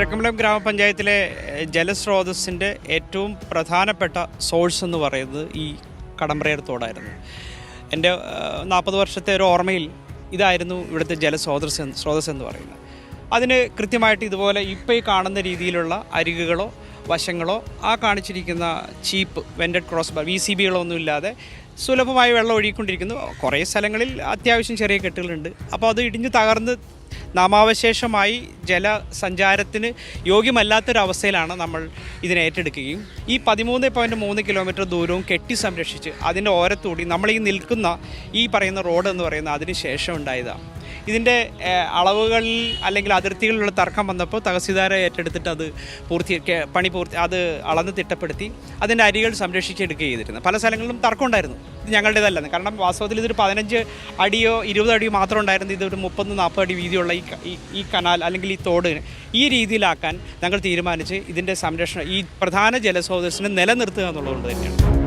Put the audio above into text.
കിഴക്കമ്പലം ഗ്രാമപഞ്ചായത്തിലെ ജലസ്രോതസ്സിൻ്റെ ഏറ്റവും പ്രധാനപ്പെട്ട സോഴ്സ് എന്ന് പറയുന്നത് ഈ കടമ്പ്രയർ തോടായിരുന്നു. എൻ്റെ 40 വർഷത്തെ ഒരു ഓർമ്മയിൽ ഇതായിരുന്നു ഇവിടുത്തെ സ്രോതസ് എന്ന് പറയുന്നത്. അതിന് കൃത്യമായിട്ട് ഇതുപോലെ ഇപ്പോൾ ഈ കാണുന്ന രീതിയിലുള്ള അരികുകളോ വശങ്ങളോ ആ കാണിച്ചിരിക്കുന്ന ചീപ്പ് വെൻറ്റഡ് ക്രോസ് ബാർ VCBകളോ ഒന്നും ഇല്ലാതെ സുലഭമായി വെള്ളം ഒഴുകിക്കൊണ്ടിരിക്കുന്നു. കുറേ സ്ഥലങ്ങളിൽ അത്യാവശ്യം ചെറിയ കെട്ടുകളുണ്ട്. അപ്പോൾ അത് ഇടിഞ്ഞ് തകർന്ന് നാമാവശേഷമായി ജലസഞ്ചാരത്തിന് യോഗ്യമല്ലാത്തൊരവസ്ഥയിലാണ് നമ്മൾ ഇതിനെ ഏറ്റെടുക്കുകയും ഈ 13.3 കിലോമീറ്റർ ദൂരവും കെട്ടി സംരക്ഷിച്ച് അതിൻ്റെ ഓരത്തൂടി നമ്മൾ ഈ നിൽക്കുന്ന ഈ പറയുന്ന റോഡ് എന്ന് പറയുന്ന അതിന് ശേഷം ഉണ്ടായതാണ്. ഇതിൻ്റെ അളവുകളിൽ അല്ലെങ്കിൽ അതിർത്തികളിലുള്ള തർക്കം വന്നപ്പോൾ തഹസീൽദാരെ ഏറ്റെടുത്തിട്ട് അത് അത് അളന്ന് തിട്ടപ്പെടുത്തി അതിൻ്റെ അരികൾ സംരക്ഷിച്ചെടുക്കുക ചെയ്തിരുന്നത്. പല സ്ഥലങ്ങളിലും തർക്കം ഉണ്ടായിരുന്നു, ഇത് ഞങ്ങളുടേതല്ലെന്ന്. കാരണം വാസ്തവത്തിൽ ഇതൊരു 15 അടിയോ 20 അടിയോ മാത്രം ഉണ്ടായിരുന്നു. ഇതൊരു 30-40 അടി വീതിയുള്ള ഈ കനാൽ അല്ലെങ്കിൽ ഈ തോട് ഈ രീതിയിലാക്കാൻ ഞങ്ങൾ തീരുമാനിച്ച് ഇതിൻ്റെ സംരക്ഷണം ഈ പ്രധാന ജലസ്രോതസ്സിനെ നിലനിർത്തുക എന്നുള്ളതുകൊണ്ട് തന്നെയാണ്.